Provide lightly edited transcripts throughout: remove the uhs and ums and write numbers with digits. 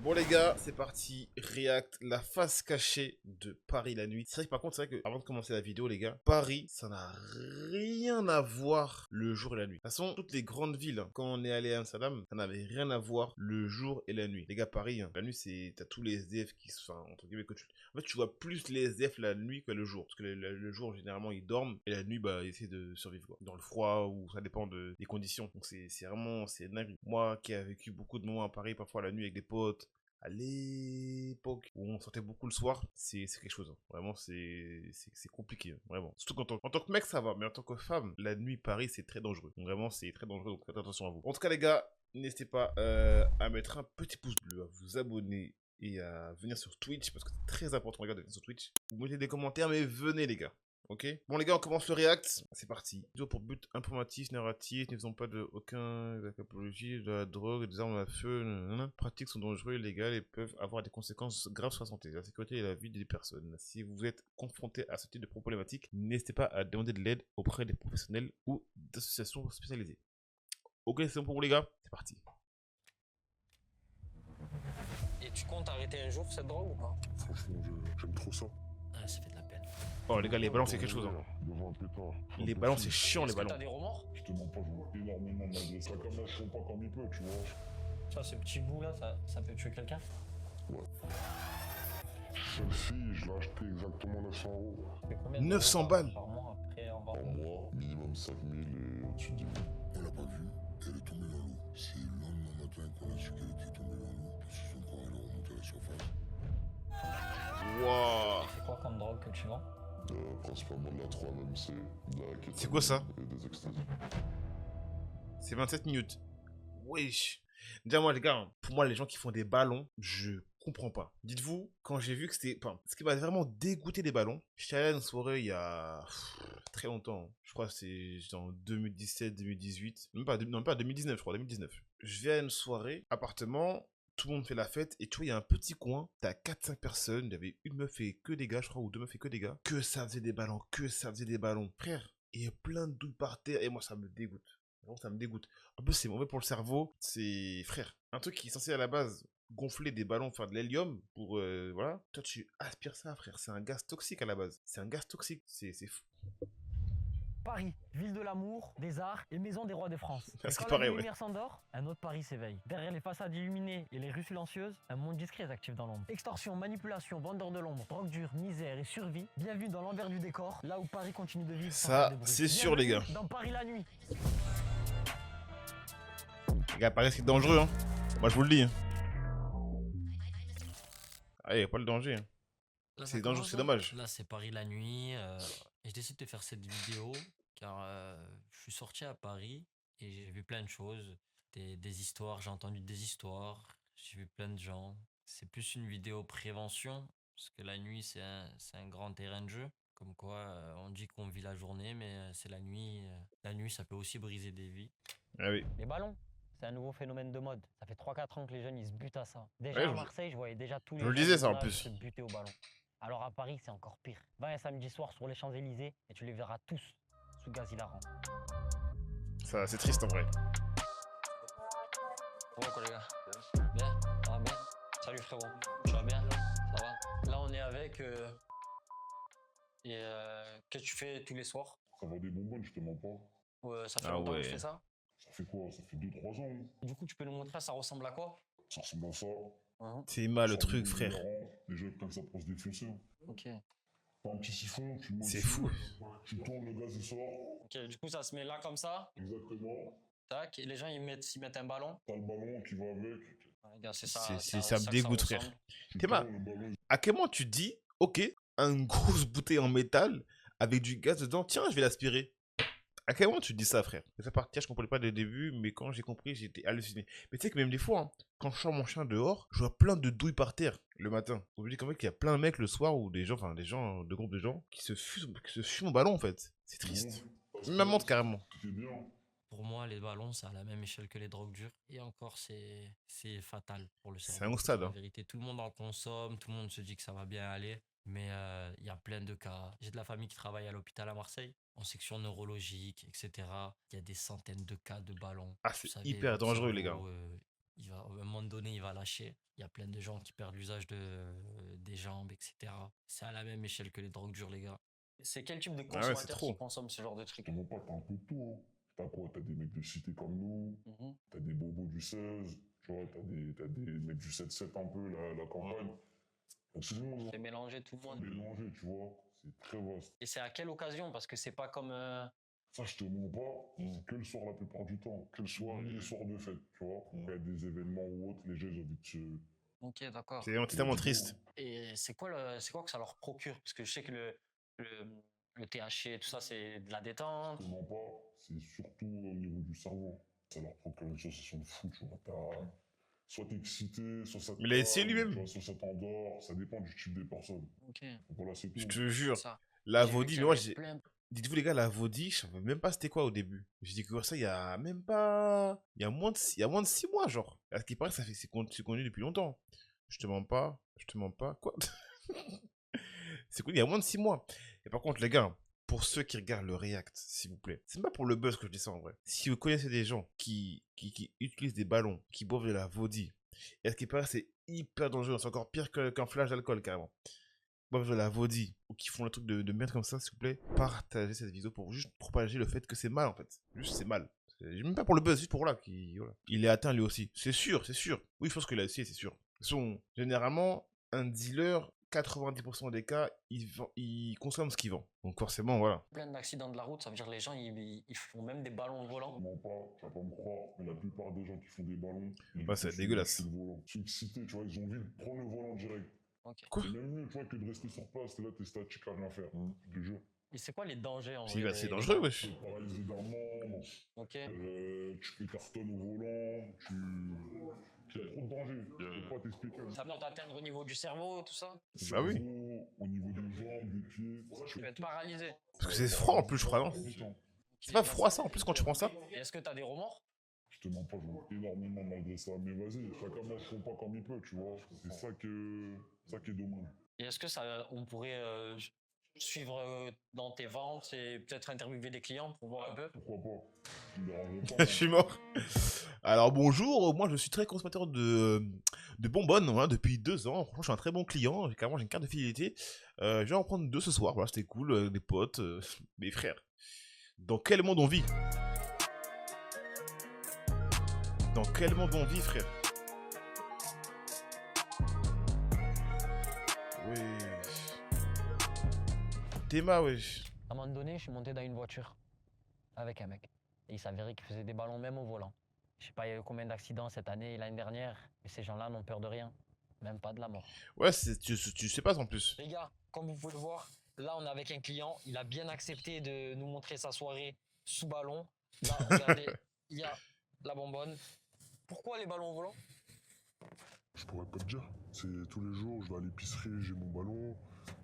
Bon les gars, c'est parti, React, la face cachée de Paris la nuit. C'est vrai que par contre, c'est vrai que avant de commencer la vidéo les gars, Paris, ça n'a rien à voir le jour et la nuit. De toute façon, toutes les grandes villes, hein, quand on est allé à Amsterdam, ça n'avait rien à voir le jour et la nuit. Les gars, Paris, hein, la nuit, c'est t'as tous les SDF qui se, enfin, entre guillemets, que tu... En fait, tu vois plus les SDF la nuit que le jour. Parce que le jour, généralement, ils dorment, et la nuit, bah, ils essaient de survivre, quoi. Dans le froid, ou ça dépend des conditions. Donc c'est vraiment, c'est dingue. Moi, qui ai vécu beaucoup de moments à Paris, parfois la nuit avec des potes, à l'époque où on sortait beaucoup le soir, c'est quelque chose. Hein. Vraiment, c'est compliqué. Hein. Vraiment. Surtout en tant que mec, ça va. Mais en tant que femme, la nuit, Paris, c'est très dangereux. Donc, vraiment, c'est très dangereux. Donc, faites attention à vous. En tout cas, les gars, n'hésitez pas à mettre un petit pouce bleu, à vous abonner et à venir sur Twitch parce que c'est très important. Regardez sur Twitch. Vous mettez des commentaires, mais venez, les gars. Ok. Bon les gars, on commence le react. C'est parti. Vidéo pour but informatif, narratif, ne faisons pas de aucun apologie de la drogue, des armes à feu, nanana. Pratiques sont dangereuses, illégales et peuvent avoir des conséquences graves sur la santé, la sécurité et la vie des personnes. Si vous êtes confronté à ce type de problématique, n'hésitez pas à demander de l'aide auprès des professionnels ou d'associations spécialisées. Ok, c'est bon pour vous les gars. C'est parti. Et tu comptes arrêter un jour cette drogue ou pas? Franchement, j'aime trop ça. Ah, ça fait de la peine. Oh les gars, les ballons c'est quelque chose. Hein. Devant un pétard. Les ballons c'est chiant les Est-ce que ballons. t'as des remords? Je te mens pas, je vois énormément mal de ça. Comme là, je fais pas comme il peut, tu vois. Tu vois, ce petit bout là, ça peut tuer quelqu'un? Ouais. Celle-ci, je l'ai acheté exactement 900 €. Ça fait combien de 900 euros balles. par mois après on va. Par mois, minimum 5000 et au-dessus de 10 000. On l'a pas vue, elle est tombée dans l'eau. C'est le lendemain matin qu'on a su qu'elle était tombée dans l'eau. Parce que son corps est remonté à la surface. Wouah. C'est quoi comme drogue que tu vends? Principalement de la 3-MMC, de la kétamine. C'est quoi ça? Et des extasies. C'est 27 minutes. Wesh. Déjà, moi, les gars, hein, pour moi, les gens qui font des ballons, je comprends pas. Dites-vous, quand j'ai vu que c'était. Enfin, ce qui m'a vraiment dégoûté des ballons, j'étais allé à une soirée il y a très longtemps. Je crois que c'est en 2017, 2018. Même pas, non, pas 2019, je crois, 2019. Je vais à une soirée, appartement. Tout le monde fait la fête et tu vois, il y a un petit coin, t'as 4-5 personnes, il y avait une meuf et que des gars, je crois, ou deux meufs et que des gars. Que ça faisait des ballons, que ça faisait des ballons. Frère, il y a plein de douilles par terre et moi ça me dégoûte. Vraiment, ça me dégoûte. En plus, c'est mauvais pour le cerveau. C'est, frère, un truc qui est censé à la base gonfler des ballons, faire de l'hélium pour, voilà. Toi, tu aspires ça, frère. C'est un gaz toxique à la base. C'est un gaz toxique. C'est fou. Paris, ville de l'amour, des arts et maison des rois de France. À Et ce qui quand paraît, la ouais. lumière s'endort, un autre Paris s'éveille. Derrière les façades illuminées et les rues silencieuses, un monde discret s'active dans l'ombre. Extorsion, manipulation, vendeur de l'ombre, drogue dure, misère et survie. Bienvenue dans l'envers du décor, là où Paris continue de vivre. sans Ça, faire de bruit. c'est sûr, les gars. Bienvenue dans Paris la nuit. Les gars, Paris, c'est dangereux, hein. Moi, je vous le dis. Hein. Ah, y a pas le danger. Hein. Là, C'est ça dangereux, commence, c'est là. dommage. Là, c'est Paris la nuit. Et je décide de faire cette vidéo car je suis sorti à Paris et j'ai vu plein de choses. Des histoires, j'ai entendu des histoires. J'ai vu plein de gens. C'est plus une vidéo prévention parce que la nuit, c'est un grand terrain de jeu. Comme quoi, on dit qu'on vit la journée, mais c'est la nuit. La nuit, ça peut aussi briser des vies. Ah oui. Les ballons, c'est un nouveau phénomène de mode. Ça fait 3-4 ans que les jeunes ils se butent à ça. Déjà Ouais, à Marseille, je voyais déjà tous les je le jeunes disais, de ça, mon en âge plus. se buter au ballon. Alors à Paris, c'est encore pire. Va un samedi soir sur les Champs-Élysées et tu les verras tous sous gaz hilarant. Ça, c'est triste en vrai. Bon quoi les gars? Bien? Ça va bien? Salut frérot, tu vas bien? Ça va? Là on est avec qu'est-ce que tu fais tous les soirs? Ça va des bonbonnes, je te mens pas. Ça fait Ah longtemps que ouais. tu fais ça? Ça fait quoi? Ça fait 2-3 ans. Hein. Du coup tu peux nous montrer ça ressemble à quoi? Ça ressemble à ça. C'est mal le Ça truc, ressemble frère. hilarant. Les gens ils prennent ça pour se défoncer. Hein. Ok. T'as un petit siphon, tu le mets C'est dessus, fou. Tu tournes, le gaz il sort. Ok, du coup ça se met là comme ça, Exactement. tac, et les gens s'y mettent un ballon. T'as le ballon qui va avec. Ouais, regarde, c'est ça. Ça me que dégoûte, ressemble. frère. Tu Théma, tournes, le ballon, à quel moment tu dis, ok, une grosse bouteille en métal avec du gaz dedans, tiens, je vais l'aspirer. À quel moment tu dis ça, frère? Ça partir, je comprenais pas dès le début, mais quand j'ai compris, j'étais halluciné. Mais tu sais que même des fois, hein, quand je sors mon chien dehors, je vois plein de douilles par terre le matin. Vous me dites quand même qu'il y a plein de mecs le soir ou des gens, enfin des gens, de groupes de gens qui se fument au ballon en fait. C'est triste. parce Même que ma montre carrément. T'es bien. Pour moi, les ballons, c'est à la même échelle que les drogues dures. Et encore, c'est fatal pour le cerveau. C'est un autre stade. La Hein. vérité, tout le monde en consomme, tout le monde se dit que ça va bien aller. Mais il y a plein de cas. J'ai de la famille qui travaille à l'hôpital à Marseille, en section neurologique, etc. Il y a des centaines de cas de ballons. Ah, Vous c'est savez, hyper votre dangereux, les gars. cerveau, à un moment donné, il va lâcher. Il y a plein de gens qui perdent l'usage des jambes, etc. C'est à la même échelle que les drogues dures, les gars. C'est quel type de Ah ouais, c'est consommateur qui trop. consomme ce genre de trucs? T'en as pas, t'as un peu de tout. Hein. T'as quoi? T'as des mecs de cité comme nous, Mhm. t'as des bobos du 16, tu vois, t'as des mecs du 7-7 un peu, la campagne. C'est le monde, C'est mélanger tout le hein. monde. Mélanger, tu vois, c'est très vaste. Et c'est à quelle occasion? Parce que c'est pas comme... Ça, je te mens pas, c'est que le soir la plupart du temps. Que le soir, les soirs de fête, tu vois. Quand il y a des événements ou autres, les gens, ils ont envie de se... Ok, d'accord. C'est tellement triste. Et c'est quoi que ça leur procure? Parce que je sais que le, le THC, tout ça, c'est de la détente. Je te mens pas, c'est surtout au niveau du cerveau. Ça leur procure une sensation de fou, tu vois. Soit t'es excité, soit ça te Mais il a essayé calme, lui-même. tu vois, soit ça t'endort, ça dépend du type des personnes. Ok. Donc voilà, c'est tout. Je te jure. Ça. La J'ai vu Vaudi, qu'il y mais moi, avait plein- dites-vous les gars, la Vaudi, je savais même pas c'était quoi au début. J'ai découvert ça il y a même pas... Il y a moins de 6 mois, genre. À ce qui paraît, c'est connu depuis longtemps. Je te mens pas. Quoi? C'est connu il y a moins de 6 mois. Et par contre, les gars, pour ceux qui regardent le React, s'il vous plaît, c'est pas pour le buzz que je dis ça en vrai. Si vous connaissez des gens qui utilisent des ballons, qui boivent de la Vaudi, et à ce qui paraît, c'est hyper dangereux, c'est encore pire qu'un flash d'alcool carrément. Boivent de la Vaudi, ou qui font un truc de merde comme ça, s'il vous plaît, partagez cette vidéo pour juste propager le fait que c'est mal en fait. Juste c'est mal. Même pas pour le buzz, juste pour là. Voilà. Il est atteint lui aussi. C'est sûr, c'est sûr. Oui, je pense qu'il a essayé, c'est sûr. De toute façon, généralement, un dealer, 90% des cas, il consomme ce qu'il vend. Donc forcément, voilà. plein d'accidents de la route, ça veut dire les gens, ils font même des ballons volants. Non pas, tu vas pas me croire, mais la plupart des gens qui font des ballons, ils Bah, c'est sont dégueulasse. sur le volant. Ils sont excités, tu vois, ils ont envie de prendre le volant direct. Ok. Quoi? C'est même mieux, tu vois, que de rester sur place, t'es là, t'es statique à rien faire. Je te jure. Et c'est quoi les dangers en C'est vrai, c'est les dangereux, ballons? wesh. Tu es paralysé d'un membre, Ok. tu cartonnes au volant, il y a trop de danger. Je peux pas t'expliquer. Ça peut t'atteindre au niveau du cerveau, tout ça. Bah oui. Cerveau, au niveau des jambes, des pieds. Tu peux être paralysé. Parce que c'est froid en plus, je crois, non? C'est pas froid ça en plus quand tu prends ça? Et est-ce que t'as des remords? Je te mens pas, je vois énormément malgré ça. Mais vas-y, chacun mange son pain comme il peut, tu vois. C'est ça qui est dommage. Et est-ce que ça, on pourrait suivre dans tes ventes et peut-être interviewer des clients pour voir un peu? Pourquoi pas? Tu me dérangerais pas. Je suis mort. Alors bonjour, moi je suis très consommateur de bonbonnes hein, depuis 2 ans. Franchement, je suis un très bon client. Carrément, j'ai une carte de fidélité. Je vais en prendre 2 ce soir. Voilà, c'était cool. Des potes, mes frères. Dans quel monde on vit? Dans quel monde on vit, frère? Wesh. Théma, wesh. À un moment donné, je suis monté dans une voiture avec un mec. Et il s'avérait qu'il faisait des ballons même au volant. Je sais pas, il y a eu combien d'accidents cette année et l'année dernière. Mais ces gens-là n'ont peur de rien. Même pas de la mort. Ouais, tu sais pas en plus. Les gars, comme vous pouvez le voir, là on est avec un client. Il a bien accepté de nous montrer sa soirée sous ballon. Là, regardez, il y a la bonbonne. Pourquoi les ballons volants? Je pourrais pas te dire. C'est tous les jours, je vais à l'épicerie, j'ai mon ballon.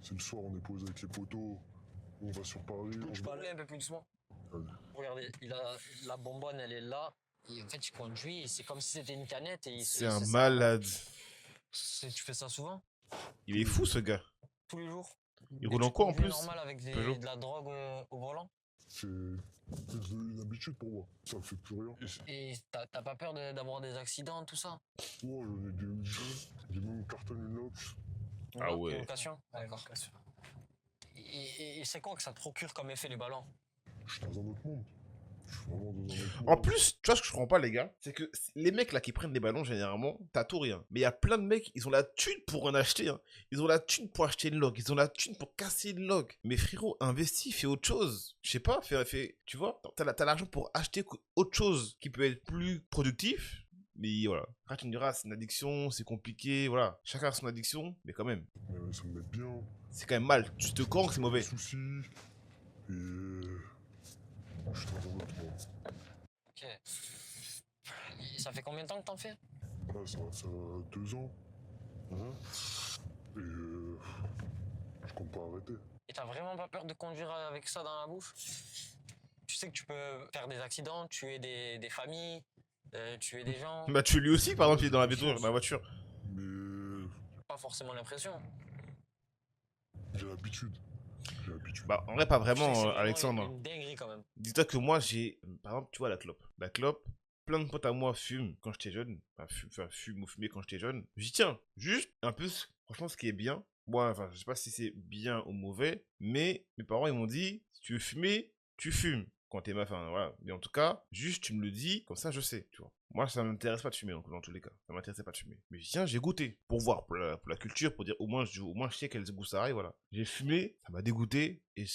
C'est le soir, on est posé avec les potos. On va sur Paris. on Je va- parlais un peu plus doucement. Vas-y. Regardez, il a la bonbonne, elle est là. Et en fait, il conduit. C'est comme si c'était une canette. Et C'est un malade. Tu fais ça souvent? Il est fou ce gars. Tous les jours? Il roule en quoi en plus? Normal avec Peugeot. de la drogue au volant? C'est devenu une habitude pour moi. Ça me fait plus rien. Et t'as pas peur d'avoir des accidents, tout ça? Ouais, j'en ai j'ai même cartonné une inox. Ah ouais. Location? D'accord. Et c'est quoi que ça te procure comme effet les ballons? Je suis dans un autre monde. Je suis vraiment dans un autre monde. En plus, tu vois ce que je comprends pas, les gars, c'est que les mecs là qui prennent des ballons, généralement, t'as tout rien. Mais il y a plein de mecs, ils ont la thune pour en acheter. Hein. Ils ont la thune pour acheter une log. Ils ont la thune pour casser une log. Mais frérot, investis, fais autre chose. Je sais pas, tu vois, t'as l'argent pour acheter autre chose qui peut être plus productif. Mais voilà. Après, tu me diras, c'est une addiction, c'est compliqué, voilà. Chacun a son addiction, mais quand même. Mais ça me met bien. C'est quand même mal. Tu te crois que c'est mauvais. Soucis. Et. Je suis dans un autre monde. Ok. Et ça fait combien de temps que t'en fais? Là, ça a 2 ans. Et. Je compte pas arrêter. Et t'as vraiment pas peur de conduire avec ça dans la bouche? Tu sais que tu peux faire des accidents, tuer des familles, tuer des gens. Bah, tu lui aussi, par exemple, il est dans la voiture. Mais. Pas forcément l'impression. J'ai l'habitude. J'ai l'habitude. Bah, en vrai, pas Tu sais que vraiment, c'est vraiment Alexandre. une dinguerie quand même. Dis-toi que moi, j'ai. Par exemple, tu vois, la clope. La clope, plein de potes à moi fument quand j'étais jeune. Fument ou fumaient quand j'étais jeune. Je dis, tiens, juste un peu, franchement, ce qui est bien. Moi, enfin, je sais pas si c'est bien ou mauvais, mais mes parents, ils m'ont dit, si tu veux fumer, tu fumes. Quand t'es enfin, voilà. Mais en tout cas, juste, tu me le dis, comme ça, je sais, tu vois. Moi, ça m'intéresse pas de fumer, dans tous les cas. Ça m'intéressait pas de fumer. Mais je dis, tiens, j'ai goûté. Pour voir, pour la culture, pour dire, au moins, je sais quel goût ça a, et voilà. J'ai fumé, ça m'a dégoûté, et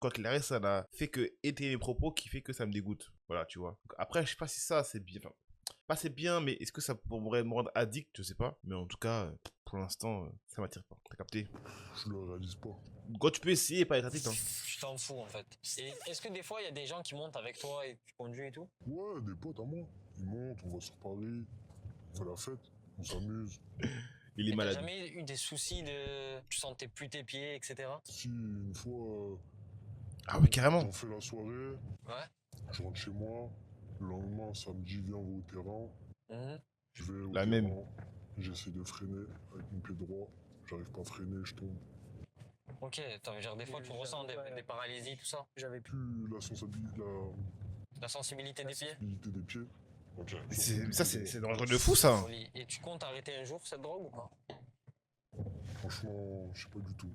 quoi qu'il arrive, ça n'a fait que étayer mes propos qui fait que ça me dégoûte. Voilà, tu vois. Donc, après, je sais pas si ça, c'est bien. Enfin, pas c'est bien, mais est-ce que ça pourrait me rendre addict? Je sais pas. Mais en tout cas, pour l'instant, ça m'attire pas. T'as capté? Je le réalise pas. Quand tu peux essayer et pas être addict, hein. Tu t'en fous en fait. Et est-ce que des fois il y a des gens qui montent avec toi et tu conduis et tout? Ouais, des potes à moi. Ils montent, on va sur Paris, on fait la fête, on s'amuse. Il est Et t'as malade. jamais eu des soucis de... Tu sentais plus tes pieds, etc. Si une fois, Ah oui, carrément. j'en fais la soirée, Ouais. je rentre chez moi, le lendemain, samedi, viens, on va au terrain. Mhm. Je vais au La terrain, même. j'essaie de freiner avec mon pied droit, j'arrive pas à freiner, je tombe. Ok, attends, genre des fois tu ressens des paralysies, tout ça. J'avais plus Plus la sensibilité, la sensibilité des pieds. des pieds. Ok. Ça, c'est dangereux de fou, ça. Folie. Et tu comptes arrêter un jour cette drogue ou pas? Franchement, je sais pas du tout.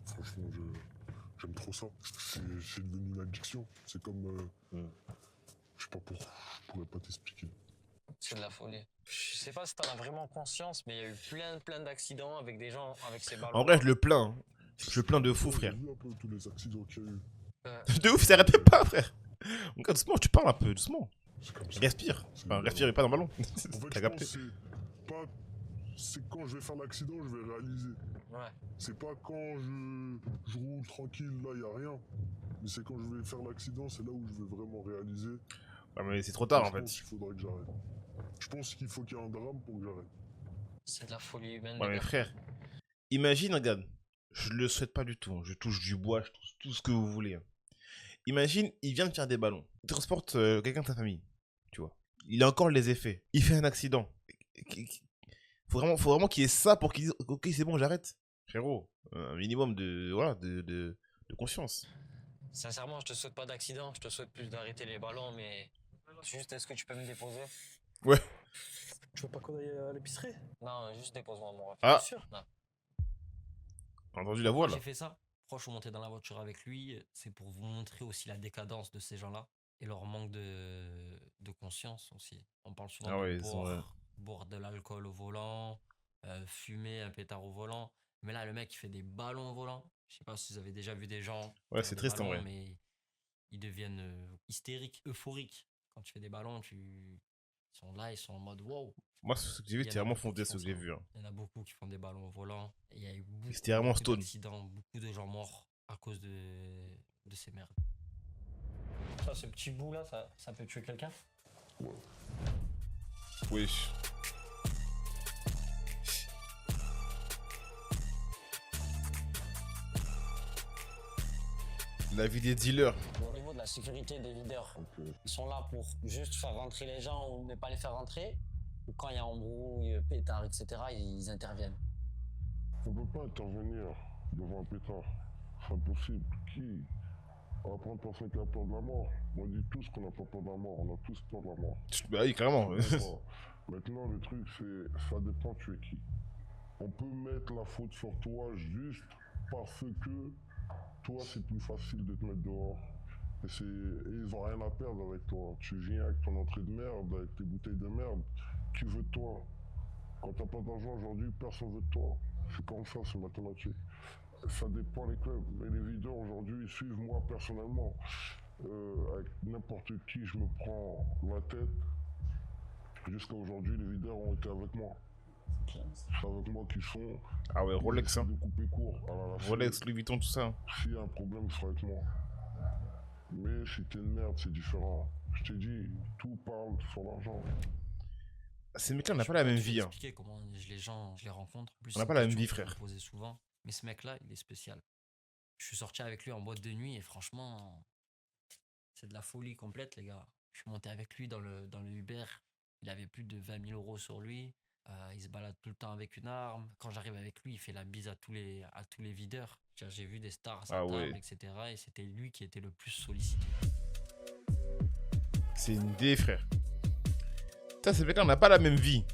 Franchement, j'aime trop ça. C'est devenu une addiction. C'est comme... Je sais pas je pourrais pas t'expliquer. C'est de la folie. Je sais pas si t'en as vraiment conscience, mais il y a eu plein d'accidents avec des gens avec ces ballons. En vrai, je le plains. Hein. Je le plains de fou, Ouais, frère. J'ai vu un peu tous les accidents qu'il y a eu. De ouf, ça arrête pas, frère. Donc, doucement, tu parles un peu, doucement. C'est comme ça. Respire. C'est Enfin, le respire pas dans le ballon. En fait, T'as je capté. pense que c'est quand je vais faire l'accident, je vais réaliser. Ouais. C'est pas quand je roule tranquille, là, y a rien. Mais c'est quand je vais faire l'accident, c'est là où je vais vraiment réaliser. Ah, mais c'est trop tard, en Je fait. pense qu'il faudrait que j'arrête. Je pense qu'il faut qu'il y ait un drame pour que j'arrête. C'est de la folie humaine. Ouais, les mais gars. frère, imagine, regarde. Je le souhaite pas du tout. Hein. Je touche du bois, je touche tout ce que vous voulez. Hein. Imagine, il vient de faire des ballons. Il transporte quelqu'un de sa famille. Tu vois. Il a encore les effets. Il fait un accident. Faut vraiment qu'il y ait ça pour qu'il dise ok, c'est bon, j'arrête. Frérot, un minimum de conscience. Sincèrement, je te souhaite pas d'accident, je te souhaite plus d'arrêter les ballons, mais juste est-ce que tu peux me déposer? Ouais. Tu veux pas qu'on aille à l'épicerie? Non, juste dépose-moi mon ref. Ah. Bien sûr. Non. T'as entendu la voix là? J'ai fait ça. Pourquoi je suis monté dans la voiture avec lui? C'est pour vous montrer aussi la décadence de ces gens-là et leur manque de conscience aussi. On parle souvent Ah de ouais, ils sont, boire de l'alcool au volant, fumer un pétard au volant. Mais là, le mec, il fait des ballons au volant. Je sais pas si vous avez déjà vu des gens. Ouais, faire c'est des triste, en ballons, vrai. Mais ils deviennent hystériques, euphoriques. Quand tu fais des ballons, ils sont là, ils sont en mode wow. Moi, ce que j'ai vu, Il y en c'était a vraiment beaucoup fondé qui ce que font j'ai ça. vu. Hein. Il y en a beaucoup qui font des ballons au volant. Et il y a eu C'était vraiment stone. d'accidents, beaucoup de gens morts à cause de ces merdes. Ça, ce petit bout là, ça peut tuer quelqu'un? Wesh. La vie des dealers. Au niveau de la sécurité des leaders, ils sont là pour juste faire rentrer les gens ou ne pas les faire rentrer. Ou quand il y a embrouille, pétard, etc., ils interviennent. On peut pas intervenir devant un pétard. C'est impossible. Qui on va prendre personne qui a peur de la mort. On dit tous qu'on n'a pas peur de la mort. On a tous peur de la mort. Bah oui, carrément. D'accord. Maintenant, le truc, c'est ça dépend tu es qui. On peut mettre la faute sur toi juste parce que toi, c'est plus facile de te mettre dehors. Et ils ont rien à perdre avec toi. Tu viens avec ton entrée de merde, avec tes bouteilles de merde. Qui veut de toi? Quand t'as pas d'argent aujourd'hui, personne veut de toi. C'est comme ça, c'est mathématique. Ça dépend des clubs. Mais les videurs aujourd'hui, ils suivent moi personnellement. Avec n'importe qui, je me prends la tête. Jusqu'à aujourd'hui, les videurs ont été avec moi. C'est avec moi qu'ils sont. Ah ouais, Rolex. Hein. De couper court. Rolex, Louis Vuitton, tout ça. Hein. S'il y a un problème, il sera avec moi. Mais si t'es une merde, c'est différent. Je t'ai dit, tout parle sur l'argent. Ces mecs-là, on n'a pas la même Je vais vie. Hein. expliquer comment les gens, je les rencontre. En plus, On n'a c'est pas une la même question vie, que je me frère. posais souvent. Mais ce mec-là, il est spécial. Je suis sorti avec lui en boîte de nuit et franchement, c'est de la folie complète, les gars. Je suis monté avec lui dans le Uber. Il avait plus de 20 000 euros sur lui. Il se balade tout le temps avec une arme. Quand j'arrive avec lui, il fait la bise à tous les videurs. J'ai vu des stars à sa Ah table, ouais. etc. Et c'était lui qui était le plus sollicité. C'est une idée, frère. Ça, c'est vrai qu'on n'a pas la même vie.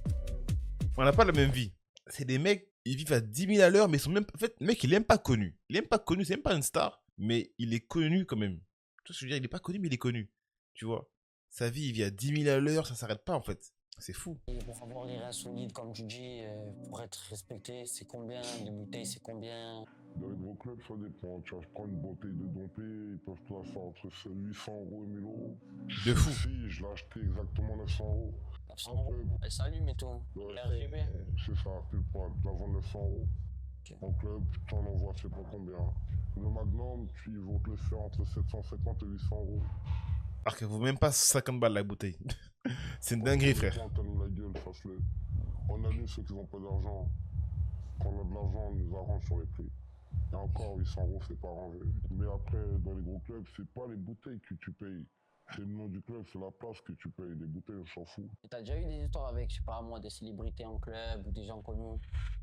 On n'a pas la même vie. C'est des mecs, ils vivent à 10 000 à l'heure, mais ils sont même. En fait, le mec, il est même pas connu. Il est même pas connu, c'est même pas une star, mais il est connu quand même. Tu vois ce que je veux dire? Il est pas connu, mais il est connu. Tu vois? Sa vie, il vit à 10 000 à l'heure, ça s'arrête pas en fait. C'est fou. Et pour avoir les reins solides, comme tu dis, pour être respecté, c'est combien? Les bouteilles, c'est combien? Dans les gros clubs, ça dépend. Tu vois, je prends une bouteille de Dompé, ils peuvent te la faire entre 800 € et 1000 €. De fou. Si, je l'ai acheté exactement 900 €. 900 €. Elle s'allume et tout. Ouais, RGB. c'est ça, pile poil. Je la vends 900 €. Ok. En club, tu t'en envoies, je sais pas combien. Le Magnum, ils vont te le faire entre 750 et 800 €. Alors qu'elle vaut même pas 50 balles la bouteille. C'est une dinguerie, frère. Quand on la gueule, fasse-le. On allume ceux qui n'ont pas d'argent. Quand on a de l'argent, on nous arrange sur les prix. Et encore, 800 € c'est pas arrangé. Mais après, dans les gros clubs, c'est pas les bouteilles que tu payes. C'est le nom du club, c'est la place que tu payes. Les bouteilles, on s'en fout. Et t'as déjà eu des histoires avec, je sais pas moi, des célébrités en club ou des gens connus?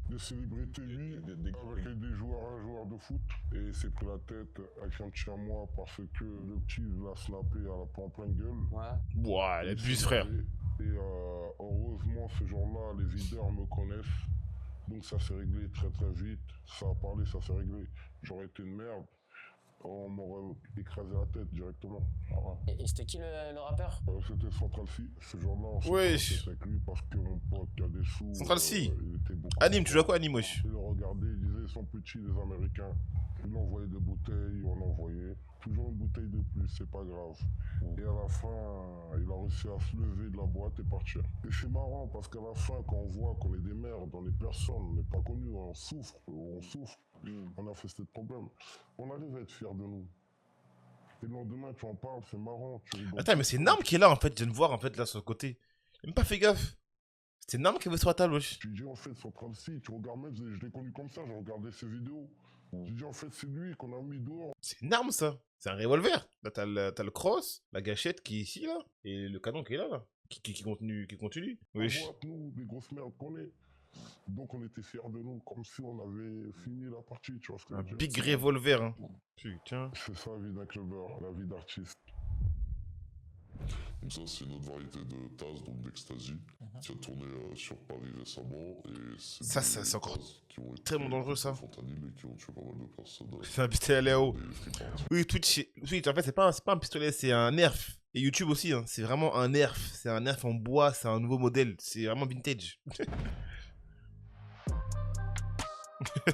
Des célébrités, oui, avec des joueurs, un joueur de foot. Et il s'est pris la tête avec un petit à moi parce que le petit l'a snappé en pleine gueule. Ouais. Ouah, les bus, frère. Et heureusement, ce jour-là, les videurs me connaissent. Donc ça s'est réglé très très vite. Ça a parlé, ça s'est réglé. J'aurais été une merde. On m'aurait écrasé la tête directement. Et c'était qui le rappeur? C'était Central C. Ce jour-là, on s'est Wesh. battu avec lui parce que mon pote qui a des sous. Central C. Il était beaucoup. Anime, tu joues à quoi, Anime, wesh? Il le regardait, il disait ils sont petits les Américains. Il envoyait des bouteilles, on envoyait. Toujours une bouteille de plus, c'est pas grave. Et à la fin, il a réussi à se lever de la boîte et partir. Et c'est marrant parce qu'à la fin, quand on voit qu'on est des merdes, on est personne, on n'est pas connus, on souffre. On a fait ce problème. On arrive à être fiers de nous. Et le lendemain, tu en parles, c'est marrant. Tu rigoles. Attends, mais c'est Narm qui est là en fait. Je viens de voir en fait là sur le côté. J'ai même pas fait gaffe. C'est Narm qui veut sur la table, wesh. Tu dis en fait, Central C, tu regardes même, je l'ai connu comme ça, j'ai regardé ses vidéos. Tu dis en fait, c'est lui qu'on a mis dehors. C'est une arme ça. C'est un revolver. Là, t'as le cross, la gâchette qui est ici là, et le canon qui est là. Qui continue. Wesh. On voit, nous, des grosses merdes qu'on est. Donc on était fiers de nous, comme si on avait fini la partie, tu vois ce que je Un veux dire. big revolver, hein. Putain. C'est ça, la vie d'un clubbeur, la vie d'artiste. Donc ça, c'est une autre variété de tasse, donc d'ecstasy, qui a tourné sur Paris récemment. Et Ça, des c'est encore tasses qui ont été tellement dangereux, ça. fentanyl et qui ont tué pas mal de personnes. C'est un pistolet à Léo. des flippantes. Oui, Twitch, en fait, c'est pas un pistolet, c'est un nerf. Et YouTube aussi, hein. C'est vraiment un nerf. C'est un nerf en bois, c'est un nouveau modèle. C'est vraiment vintage.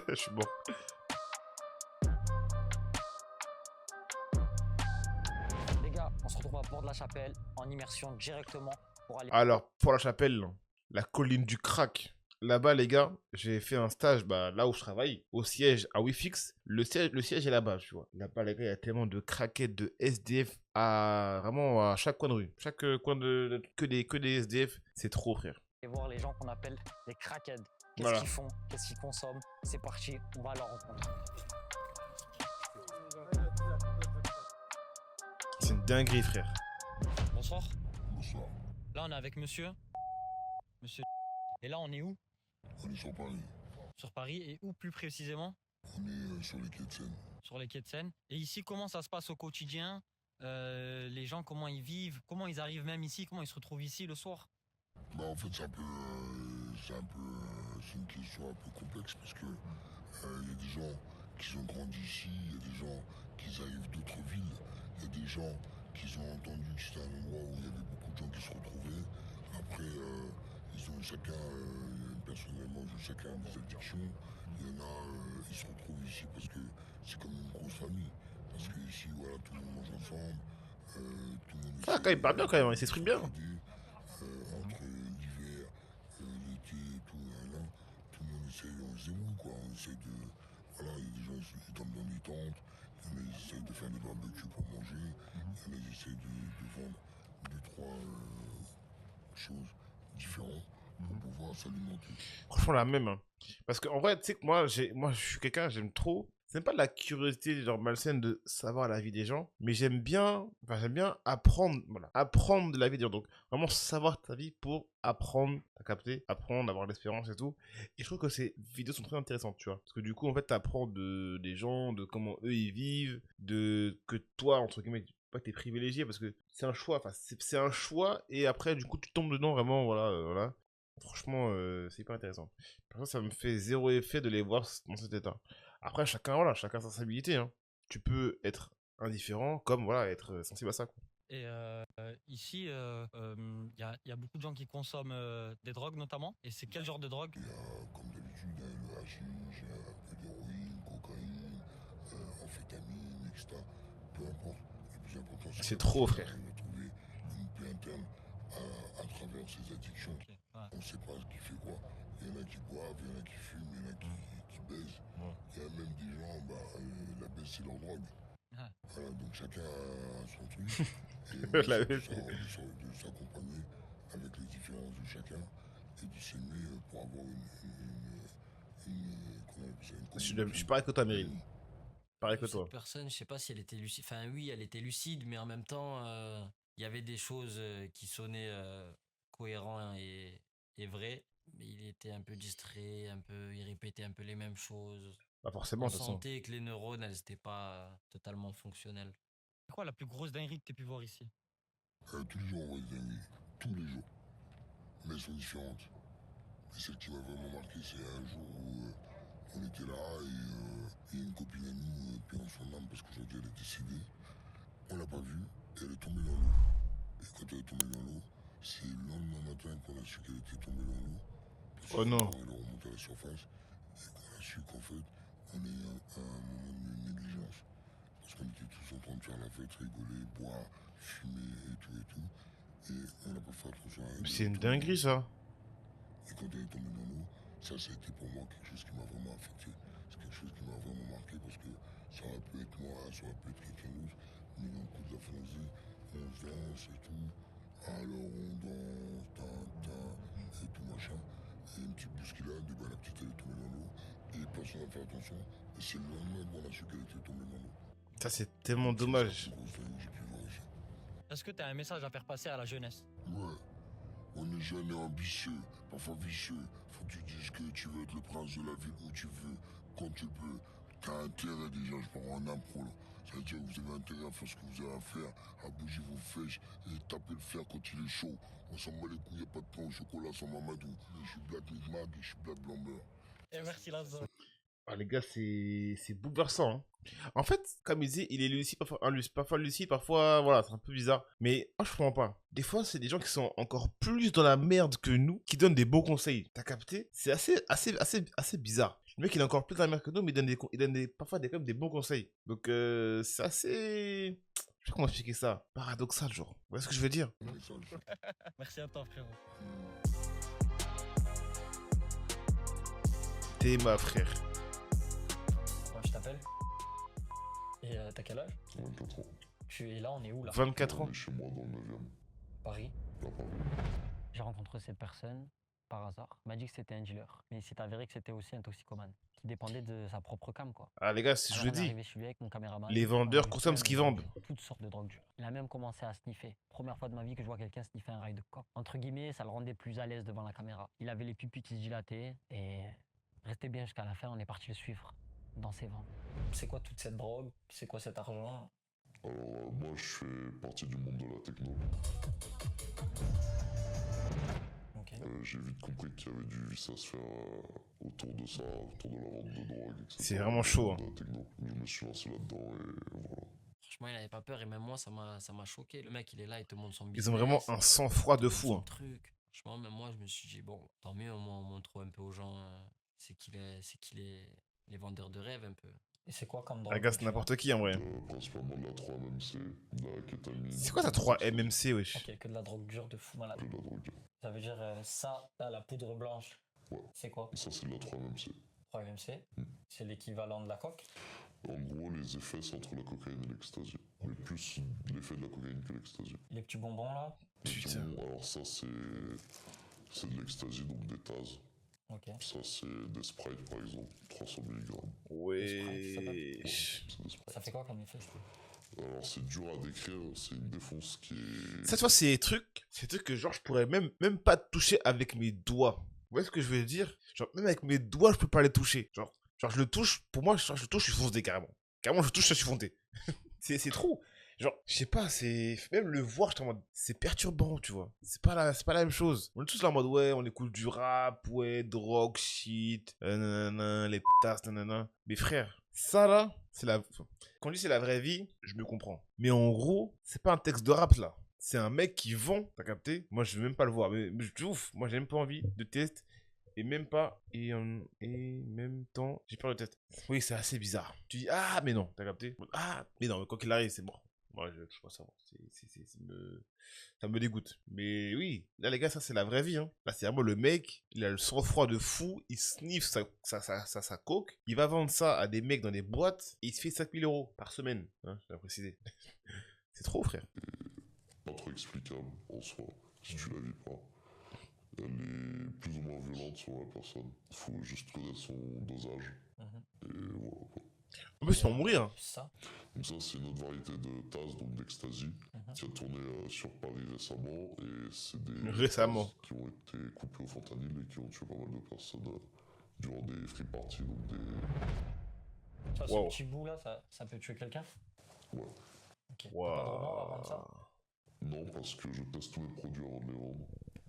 Je suis bon. Les gars, on se retrouve à Port-de-la-Chapelle en immersion directement pour aller. Alors, pour la chapelle, la colline du crack. Là-bas, les gars, j'ai fait un stage là où je travaille, au siège à Wifix. Le siège est là-bas, tu vois. Là-bas, les gars, il y a tellement de craquettes, de SDF vraiment à chaque coin de rue. Chaque coin que des SDF. C'est trop, frère. Et voir les gens qu'on appelle les crackheads. Qu'est-ce Voilà. qu'ils font? Qu'est-ce qu'ils consomment? C'est parti, on va à leur rencontre. C'est une dinguerie, frère. Bonsoir. Bonsoir. Là, on est avec monsieur. Monsieur. Et là, on est où? On est sur Paris. Sur Paris. Et où plus précisément? On est sur les quais de Seine. Sur les quais de Seine. Et ici, comment ça se passe au quotidien? Les gens, comment ils vivent? Comment ils arrivent même ici? Comment ils se retrouvent ici le soir? Bah en fait c'est une question un peu complexe parce que y a des gens qui ont grandi ici, il y a des gens qui arrivent d'autres villes, il y a des gens qui ont entendu que c'était un endroit où il y avait beaucoup de gens qui se retrouvaient. Après ils ont chacun, personnellement ils ont chacun des addictions. Il y en a, ils se retrouvent ici parce que c'est comme une grosse famille. Parce que ici voilà tout le monde mange ensemble, tout le monde Ah, quand il parle bien, quand même, il s'exprime bien. entre l'hiver, l'été et tout, là, tout le monde essaye, on se débrouille quoi, on essaye de. Voilà, il y a des gens qui dorment dans les tentes, il y en a qui essayent de faire des barbecues pour manger, il y en a qui essayent de vendre 2-3 choses différentes pour pouvoir s'alimenter. Franchement, la même. Hein. Parce qu'en vrai, tu sais que moi, je suis quelqu'un, j'aime trop. C'est même pas de la curiosité genre malsaine de savoir la vie des gens, mais j'aime bien apprendre, voilà, apprendre de la vie des gens. Donc vraiment savoir ta vie pour apprendre, t'as capté, apprendre, avoir l'espérance et tout. Et je trouve que ces vidéos sont très intéressantes, tu vois, parce que du coup en fait t'apprends des gens, de comment eux ils vivent, de que toi entre guillemets pas que t'es privilégié parce que c'est un choix. Enfin, c'est un choix et après, du coup, tu tombes dedans vraiment, voilà, voilà. Franchement, c'est hyper intéressant. Par contre, ça me fait zéro effet de les voir dans cet état. Après, chacun, voilà, chacun sa sensibilité, hein. Tu peux être indifférent comme, voilà, être sensible à ça, quoi. Et ici, il y a beaucoup de gens qui consomment des drogues notamment. Et c'est quel genre de drogue? Il y a, comme d'habitude, le hashish, un peu d'héroïne, cocaïne, amphétamine, etc. Peu importe. Le plus important, C'est que trop, la frère. personne arrive à trouver une paix interne à travers ses addictions. Ok, ouais. On ne sait pas qui fait quoi. Il y en a qui boivent, il y en a qui fument, il y en a qui baisent. Ouais. Il y a même des gens, la baisse c'est leur drogue. Ouais. Voilà, donc chacun a son truc. Et La de baisse. s'accompagner avec les différences de chacun et de s'aimer pour avoir comment on appelle ça, une Je suis communauté. pareil que toi, Meryl. Pareil que toi. Cette personne, je sais pas si elle était lucide. Enfin, oui, elle était lucide, mais en même temps, il y avait des choses qui sonnaient cohérentes et vraies. Mais il était un peu distrait, il répétait un peu les mêmes choses. Pas forcément, On de toute façon. sentait que les neurones, elles n'étaient pas totalement fonctionnelles. C'est quoi la plus grosse dinguerie que tu as pu voir ici? Tous les jours on voit des dingueries, tous les jours. Mais elles sont différentes. Et celle qui m'a vraiment marqué, c'est un jour où on était là et il y a une copine à nous, paix en son âme, parce qu'aujourd'hui elle est décédée. On l'a pas vue et elle est tombée dans l'eau. Et quand elle est tombée dans l'eau, c'est le lendemain matin qu'on a su qu'elle était tombée dans l'eau. Parce Oh que non. quand elle est remontée à la surface et qu'on a su qu'en fait, on est à un moment de négligence. Parce qu'on était tous en train de faire la fête, rigoler, boire, fumer et tout et tout. Et on n'a pas fait attention à elle. Mais c'est une dinguerie, ça. Et quand elle est tombée dans l'eau, ça a été pour moi quelque chose qui m'a vraiment affecté. C'est quelque chose qui m'a vraiment marqué parce que ça aurait pu être moi, ça aurait pu être quelqu'un d'autre. Mais dans le coup de la frenzy, on danse et tout. Alors on danse, et tout machin. Et une petite bousculade, et la petite elle est tombée dans l'eau. Et personne n'a fait attention. Et c'est le lendemain qu'on a su qu'elle était tombée dans l'eau. Ça, c'est tellement dommage. C'est la plus grosse dinguerie que j'ai pu voir ici. Est-ce que tu as un message à faire passer à la jeunesse? Ouais, on est jeune et ambitieux, parfois vicieux. Faut que tu dises que tu veux être le prince de la ville où tu veux, quand tu peux. T'as intérêt déjà, je pars en impro là. C'est-à-dire que vous avez intérêt à faire ce que vous avez à faire, à bouger vos fesses et taper le fer quand il est chaud. On s'en bat les couilles, y'a pas de pain au chocolat sans Mamadou. Je suis Black Micmac et je suis Black Blamber. Et merci Lazo. Ah, les gars, c'est bouleversant, hein. En fait, comme il disait, il est lucide, parfois lucide, parfois, voilà, c'est un peu bizarre. Mais moi, je comprends pas. Des fois, c'est des gens qui sont encore plus dans la merde que nous, qui donnent des bons conseils. T'as capté? C'est assez bizarre. Le mec, il est encore plus dans la merde que nous, mais il donne parfois quand même des bons conseils. Donc, c'est assez... Je sais pas comment expliquer ça. Paradoxal, genre. Vous voyez ce que je veux dire? Message. Merci à toi frérot. T'es ma frère. Moi je t'appelle. Et t'as quel âge? 24 ans. Et là on est où là? 24 ans. On est chez moi dans le 9ème. Paris. Là, Paris. J'ai rencontré cette personne par hasard. Il m'a dit que c'était un dealer. Mais il s'est avéré que c'était aussi un toxicomane. Qui dépendait de sa propre cam quoi. Ah, les gars, si je Alors, le on est dis, arrivé chez lui avec mon caméraman. les On vendeurs a vu consomment plein ce de qu'ils drogues, vendent. toutes sortes de drogues dures. Il a même commencé à sniffer. Première fois de ma vie que je vois quelqu'un sniffer un rail de coke. Entre guillemets, ça le rendait plus à l'aise devant la caméra. Il avait les pupilles qui se dilataient et restait bien jusqu'à la fin. On est parti le suivre dans ses ventes. C'est quoi toute cette drogue? C'est quoi cet argent? Alors, moi, je fais partie du monde de la techno. Ok. J'ai vite compris qu'il y avait du vice à se faire autour de ça, autour de la vente de drogue, etc. C'est vraiment chaud, hein. De la techno. Je me suis lancé là-dedans et voilà. Franchement, il avait pas peur et même moi, ça m'a choqué. Le mec, il est là, il te montre son business. Ils ont vraiment un sang-froid de il te fou, montre hein. son truc. Franchement, même moi, je me suis dit, bon, tant mieux, au moins, on montre un peu aux gens c'est qu'il est les vendeurs de rêve un peu. Et c'est quoi comme drogue? Ah, gars, c'est n'importe qui, en vrai. Principalement de la 3-MMC, de la kétamine. C'est quoi ta 3-MMC, wesh? Ok, que de la drogue dure de fou malade. Que de la drogue. Ça veut dire ça, là, la poudre blanche. Ouais. C'est quoi? Ça, c'est de la 3-MMC. 3MC. C'est l'équivalent de la coque. En gros, les effets, c'est entre la cocaïne et l'ecstasy. Mais plus l'effet de la cocaïne que l'ecstasy. Les petits bonbons là. Putain. Alors ça, c'est de l'ecstasy, donc des tases. Ok. Ça, c'est des sprites, par exemple, 300 mg. Wesh. C'est des sprites. Ça fait quoi comme effet? Alors, c'est dur à décrire, c'est une défonce qui est... Ça, tu vois, c'est des trucs que genre je pourrais même pas toucher avec mes doigts. Vous voyez ce que je veux dire? Genre, même avec mes doigts, je peux pas les toucher. Genre je le touche, pour moi, genre, je le touche, je suis foncé carrément. Carrément, je touche, je suis foncé. C'est trop. Genre, je sais pas, c'est. Même le voir, j'étais en mode. C'est perturbant, tu vois. C'est pas la même chose. On est tous là en mode, ouais, on écoute du rap, ouais, drogue, shit, nanana, les tasses, nanana. Mais frère, ça là, c'est la. Quand on dit c'est la vraie vie, je me comprends. Mais en gros, c'est pas un texte de rap là. C'est un mec qui vend, t'as capté? Moi, je veux même pas le voir. Mais ouf, moi, j'ai même pas envie de test. Et même pas. Et même temps, j'ai peur de test. Oui, c'est assez bizarre. Tu dis, ah, mais non, t'as capté? Ah, mais non, mais quoi qu'il arrive, c'est mort. Moi, je peux pas savoir. Ça me dégoûte. Mais oui, là, les gars, ça, c'est la vraie vie. Hein. Là, c'est vraiment le mec, il a le sang-froid de fou, il sniffe sa coke, il va vendre ça à des mecs dans des boîtes, et il se fait 5000 euros par semaine. Hein, je vais préciser. C'est trop, frère. Pas trop explicable en soi, si tu la vis pas. Elle est plus ou moins violente sur la personne. Il faut juste connaître son dosage. Et voilà quoi. En plus, ils vont mourir. Hein. Ça. Donc ça, c'est une autre variété de tasse, donc d'ecstasy, qui a tourné sur Paris récemment. Et c'est des Récemment. tasses qui ont été coupées au fentanyl et qui ont tué pas mal de personnes durant des free parties, donc des... Ça, Wow. ce petit bout là, ça peut tuer quelqu'un? Ouais. Ok. T'as pas de remords avant ça? Non, parce que je teste tous mes produits avant de les vendre.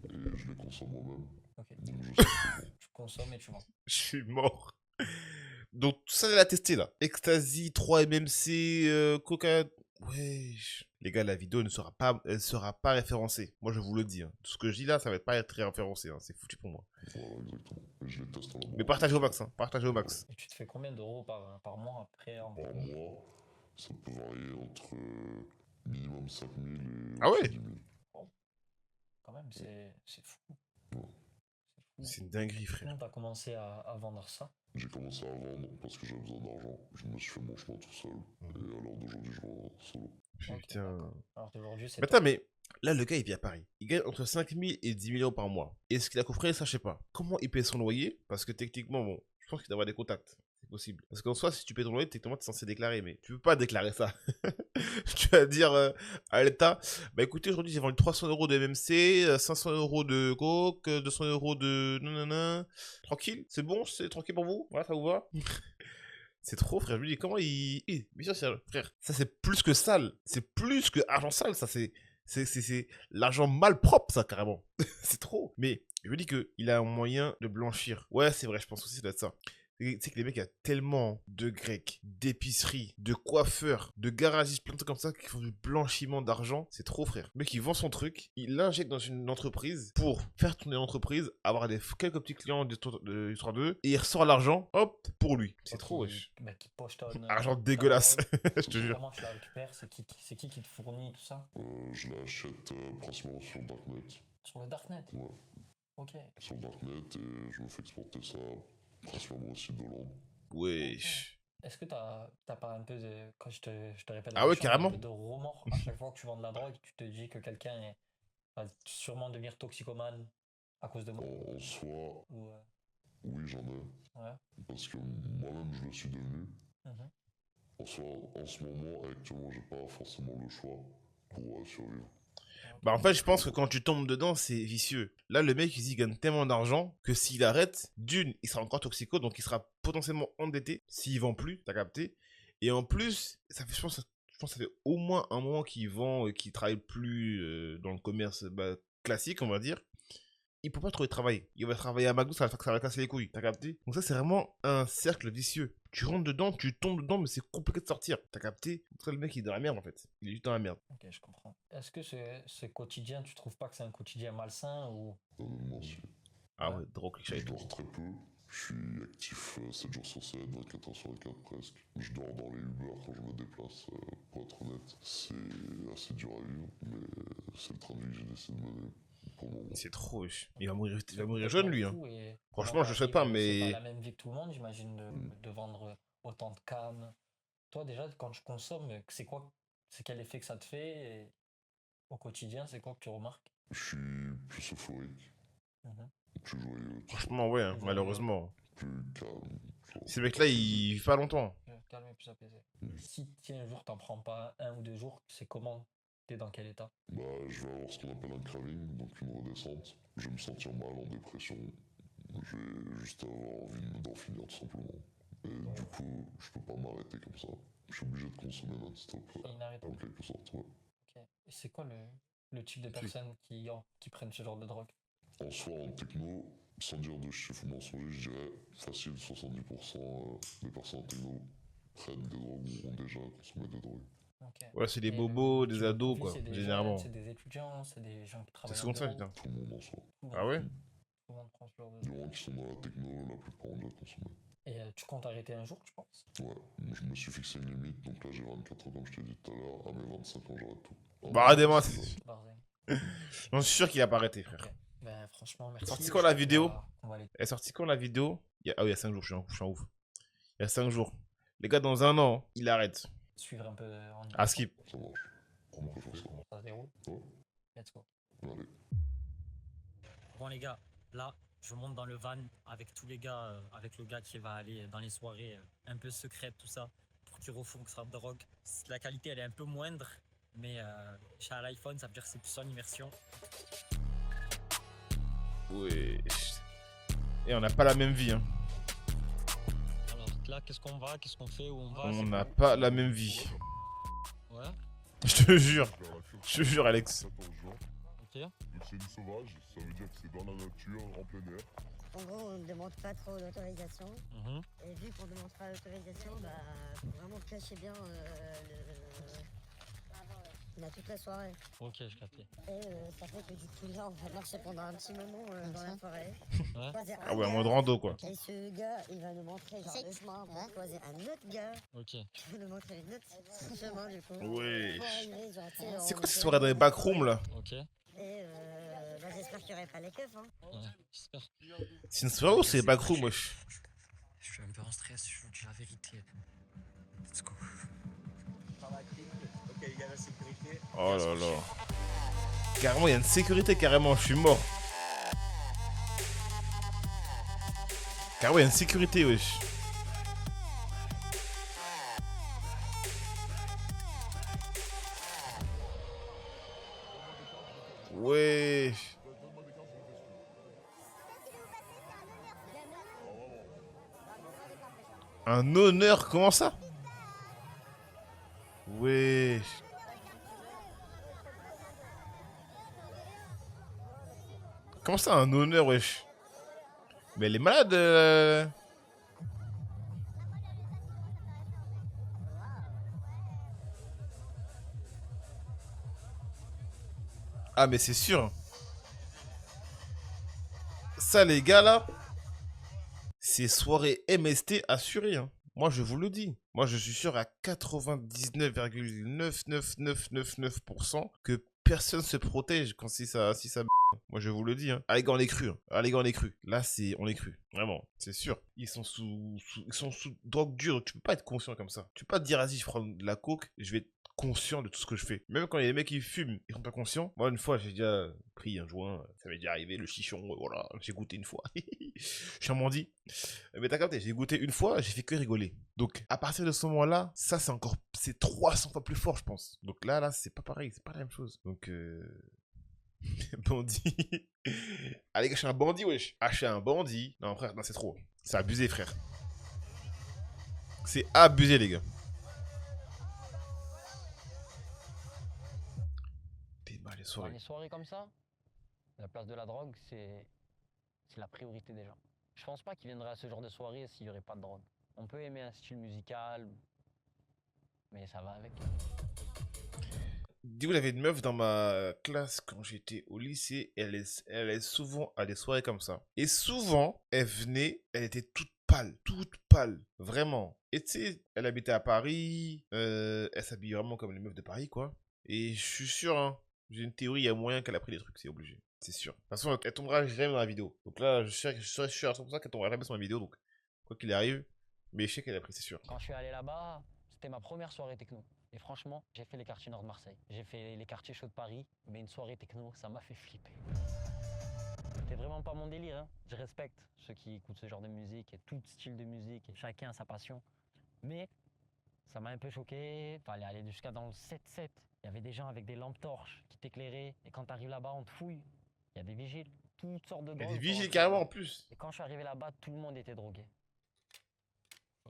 Et je les consomme moi-même. Ok. Donc je sais que c'est bon. Tu consommes et tu vends. Je suis mort. Donc, tout ça, elle a testé là. Ecstasy, 3-MMC, Coca. Ouais. Les gars, la vidéo elle sera pas référencée. Moi, je vous le dis. Hein. Tout ce que je dis là, ça va pas être référencé. Hein. C'est foutu pour moi. Voilà, exactement. Et je les teste en laboratoire. Mais partagez au max. Hein. Partagez au max. Et tu te fais combien d'euros par mois après en... Par mois, ça peut varier entre minimum 5000 et Ah ouais? 10 000. Quand même, c'est fou. Ouais. C'est une dinguerie, frère. Comment t'as commencé à vendre ça? J'ai commencé à vendre parce que j'avais besoin d'argent. Je me suis fait mon chemin tout seul. Et à l'heure d'aujourd'hui, je vends solo. Putain. Alors aujourd'hui, c'est... Mais attends, mais là, le gars, il vit à Paris. Il gagne entre 5000 et 10 000 euros par mois. Est-ce qu'il a coffré? Ça, je sais pas. Comment il paye son loyer? Parce que techniquement, bon, je pense qu'il doit avoir des contacts. C'est possible. Parce qu'en soi, si tu payes ton loyer, techniquement, tu es censé déclarer. Mais tu peux pas déclarer ça. Tu vas dire à l'État, bah écoutez, aujourd'hui, j'ai vendu 300 euros de MMC, 500 euros de coke, 200 euros de... nanana. Tranquille? C'est bon? C'est tranquille pour vous? Voilà, ça vous va? C'est trop, frère. Je me dis, comment il. Bien sûr, frère. Ça, c'est plus que sale. C'est plus que argent sale. Ça, c'est l'argent mal propre, ça, carrément. C'est trop. Mais je me dis qu'il a un moyen de blanchir. Ouais, c'est vrai, je pense aussi que ça doit être ça. Tu sais que les mecs, il y a tellement de grecs, d'épiceries, de coiffeurs, de garagistes, plein de trucs comme ça qui font du blanchiment d'argent. C'est trop, frère. Le mec, il vend son truc, il l'injecte dans une entreprise pour faire tourner l'entreprise, avoir quelques petits clients d'histoire d'eux, et il ressort l'argent, hop, pour lui. C'est trop, wesh. Bah, qui pochetonne... Argent dégueulasse, je te jure. Comment tu la récupères? C'est qui te fournit tout ça? Je l'achète principalement sur Darknet. Sur le Darknet? Ouais. Ok. Sur Darknet et je me fais exporter ça principalement au site de Londres. Wesh. Est-ce que t'as pas un peu de... Quand je te répète Ah ouais, la question, carrément. un peu de remords à chaque fois que tu vends de la drogue, tu te dis que quelqu'un va sûrement devenir toxicomane à cause de moi? En soi, Ou, oui, j'en ai. ouais. Parce que moi-même, je le suis devenu. Mhm. En soi, en ce moment, actuellement, j'ai pas forcément le choix pour survivre. Bah en fait, je pense que quand tu tombes dedans, c'est vicieux. Là, le mec, il gagne tellement d'argent que s'il arrête, d'une, il sera encore toxico, donc il sera potentiellement endetté s'il vend plus, t'as capté. Et en plus, ça fait, je pense que ça fait au moins un moment qu'il vend, qu'il travaille plus dans le commerce classique, on va dire. Il peut pas trouver de travail. Il va travailler à McDo, ça va casser les couilles, t'as capté. Donc ça, c'est vraiment un cercle vicieux. Tu rentres dedans, tu tombes dedans, mais c'est compliqué de sortir, t'as capté. Donc ça, le mec, il est dans la merde, en fait. Il est juste dans la merde. Ok, je comprends. Est-ce que ce quotidien, tu trouves pas que c'est un quotidien malsain ou... Honnêtement, si. Ah ouais, drogue, cliché et Je tout. dors très peu. Je suis actif 7 jours sur 7, 24 heures sur 24 presque. Je dors dans les Uber quand je me déplace, pour être honnête. C'est assez dur à vivre, mais c'est le train de vie que j'ai décidé de mener pour le moment. C'est trop, wesh. Il va mourir jeune, lui, hein. Et Franchement, je sais pas, mais... C'est pas la même vie que tout le monde, j'imagine, de vendre autant de cam. Toi, déjà, quand tu consommes, c'est quel effet que ça te fait et au quotidien, c'est quoi que tu remarques? Je suis plus euphorique, plus joyeux, tout ça. Franchement, ouais, hein, malheureusement. Plus calme. genre, Ces mecs-là, ils vivent pas longtemps. Calme et plus apaisé. Si un jour t'en prends pas un ou deux jours, c'est comment? T'es dans quel état? Bah, je vais avoir ce qu'on appelle un craving, donc une redescente. Je vais me sentir mal, en dépression. Je vais juste avoir envie d'en finir, tout simplement. Et du coup, je peux pas m'arrêter comme ça. Je suis obligé de consommer non-stop. Inarrêtable. En quelque sorte, ouais. Ok. Et c'est quoi le type de personnes qui prennent ce genre de drogue? En soi, en techno, sans dire de chiffres mensongers, je dirais facile 70% des personnes en techno prennent des drogues ou ont déjà consommé des drogues. Ok. Ouais, c'est des Et bobos, le des type de ados, profil, quoi, c'est des généralement. jeunes, c'est des étudiants, c'est des gens qui C'est travaillent souvent en ça, bureau. putain. Tout le monde en soi. Tout le Ah monde- ouais? tout le monde prend ce genre de... Les gens qui sont dans la techno, la plupart ont déjà consommé. Et tu comptes arrêter un jour, tu penses? Ouais, moi, je me suis fixé une limite, donc là j'ai 24 ans comme je t'ai dit tout à l'heure, à mes 25 ans j'arrête tout. Bah, arrêtez-moi. Barzin. J'en suis sûr qu'il a pas arrêté, frère. Ok. Ben franchement, merci. Sorti quand la J'espère vidéo? qu'on va aller- Elle est sortie quand la vidéo? Ah oui, il y a 5 jours, je suis en ouf. Il y a 5 jours. Les gars, dans un an, il arrête. suivre un peu en Ah, skip. Ça marche. On peut faire ça. Ça se déroule. Ouais. Let's go. Allez. Bon les gars, là je monte dans le van avec tous les gars, avec le gars qui va aller dans les soirées un peu secrètes, tout ça, pour qu'il refonde sa drogue. La qualité elle est un peu moindre, mais j'ai un iPhone, ça veut dire que c'est plus en immersion. Ouais. Et on n'a pas la même vie, hein. Alors là qu'est-ce qu'on va, qu'est-ce qu'on fait, où on va? On c'est n'a quoi? pas la même vie. Ouais, Je te jure. Je te jure, Alex. 14 jours. ok. Vu que c'est du sauvage, ça veut dire que c'est dans la nature, en plein air. En gros, on ne demande pas trop d'autorisation. Mhm. Et vu qu'on ne demande pas d'autorisation, bah, faut vraiment cacher bien on a toute la soirée. Ok, je captais. Et ça fait que du coup, là, on va marcher pendant un petit moment dans la forêt. Ouais. Croiser Ah un ouais, en gars, mode rando, quoi. Et ce gars, il va nous montrer genre, le chemin pour croiser un autre gars Ok. qui va nous montrer une autre chemin du coup. Ouais. Pour arriver, genre, tu sais, C'est en quoi cette plein soirée dans les milieu de la backrooms, là? Ok. Et bah, j'espère qu'il n'y aurait pas les keufs. Hein. Ouais, j'espère. C'est une soirée ou c'est les backrooms, wesh? Je suis un peu en stress, je vous dis la vérité. Let's go. Ok, il y a la sécurité. Oh là là. Carrément, il y a une sécurité, carrément, je suis mort. Carrément, il y a une sécurité, wesh. Wesh. Un honneur, comment ça? Wesh. Comment ça, un honneur, wesh? Mais elle est malade. Ah, mais c'est sûr. Ça, les gars, là, c'est soirée MST assurée, hein. Moi, je vous le dis. Moi, je suis sûr à 99,99999% que personne se protège quand si ça Moi, je vous le dis, hein. Ah, les gars, on est cru. Hein. Ah, les gars, on est cru. Là, on est cru. Vraiment, c'est sûr. Ils sont sous drogue dure. Tu peux pas être conscient comme ça. Tu peux pas te dire, vas-y, je prends de la coke, je vais être conscient de tout ce que je fais. Même quand il y a des mecs qui fument, ils sont pas conscients. Moi, une fois, j'ai déjà pris un joint. Ça m'est déjà arrivé, le chichon. Voilà, j'ai goûté une fois. Je suis un bandit. Mais t'as capté, j'ai goûté une fois, j'ai fait que rigoler. Donc, à partir de ce moment-là, ça, c'est 300 fois plus fort, je pense. Donc là, c'est pas pareil, c'est pas la même chose. Donc, bandit. Ah, les gars, je suis un bandit, wesh. Ah, je suis un bandit. Non, frère, non, c'est trop. C'est abusé, frère. C'est abusé, les gars. T'es mal, les Dans soirées. les soirées comme ça, la place de la drogue, c'est la priorité des gens. Je pense pas qu'ils viendraient à ce genre de soirée s'il n'y aurait pas de drogue. On peut aimer un style musical, mais ça va avec. Dis-vous, j'avais une meuf dans ma classe quand j'étais au lycée. Elle est souvent à des soirées comme ça. Et souvent, elle venait, elle était toute pâle, vraiment. Et tu sais, elle habitait à Paris, elle s'habille vraiment comme les meufs de Paris, quoi. Et je suis sûr, hein, j'ai une théorie, il y a moyen qu'elle a pris des trucs, c'est obligé. C'est sûr. De toute façon, elle tombera jamais dans la vidéo. Donc là, je serais sûr à 100% qu'elle tombera jamais sur ma vidéo, donc quoi qu'il arrive. Mais je sais qu'elle a pris, c'est sûr. Quand je suis allé là-bas, c'était ma première soirée techno. Et franchement, j'ai fait les quartiers nord de Marseille. J'ai fait les quartiers chauds de Paris, mais une soirée techno, ça m'a fait flipper. C'était vraiment pas mon délire, hein. Je respecte ceux qui écoutent ce genre de musique et tout style de musique, et chacun a sa passion. Mais ça m'a un peu choqué. Fallait aller jusqu'à dans le 7-7. Il y avait des gens avec des lampes torches qui t'éclairaient. Et quand t'arrives là-bas, on te fouille. Il y a des vigiles, toutes sortes de Il y a drogues. des vigiles carrément en plus. Et quand je suis arrivé là-bas, tout le monde était drogué.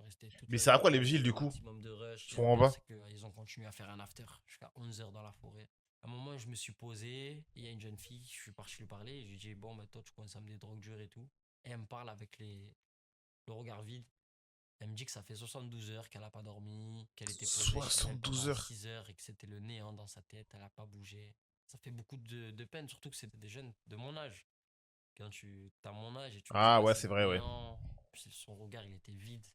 peux rester toute Mais la c'est à quoi nuit, les vigiles, du coup? maximum de rush. Ils Et sont le en pire, bas? c'est qu'ils ont continué à faire un after jusqu'à 11h dans la forêt. À un moment, je me suis posé, et il y a une jeune fille, je suis parti lui parler, et je lui ai dit, bon, bah, toi, tu consommes des drogues dures et tout. Et elle me parle avec le regard vide. Elle me dit que ça fait 72 heures qu'elle n'a pas dormi, qu'elle était posée chez elle 72 pendant heures. 6 heures et que c'était le néant dans sa tête, elle n'a pas bougé. Ça fait beaucoup de peine, surtout que c'était des jeunes de mon âge. Quand tu as mon âge et tu me dis Ah que ouais, c'est c'est le vrai, ouais. néant, puis son regard il était vide,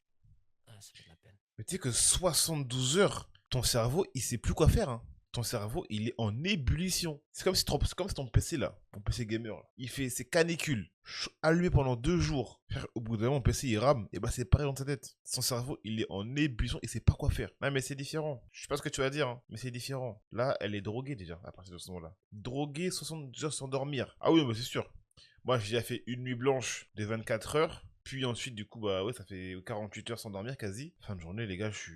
ah, ça fait de la peine. Mais tu sais que 72 heures, ton cerveau, il sait plus quoi faire, hein. Ton cerveau, il est en ébullition. C'est comme si ton PC là, ton PC gamer, là, il fait ses canicules, allumé pendant 2 jours. Frère, au bout d'un moment, mon PC il rame, et bah c'est pareil dans sa tête. Son cerveau, il est en ébullition, il sait pas quoi faire. Non mais c'est différent. Je sais pas ce que tu vas dire, hein, mais c'est différent. Là, elle est droguée déjà, à partir de ce moment-là. Droguée 72 heures sans dormir. Ah oui, mais c'est sûr. Moi, j'ai déjà fait une nuit blanche de 24 heures. Puis ensuite, du coup, bah ouais, ça fait 48 heures sans dormir quasi. Fin de journée, les gars, je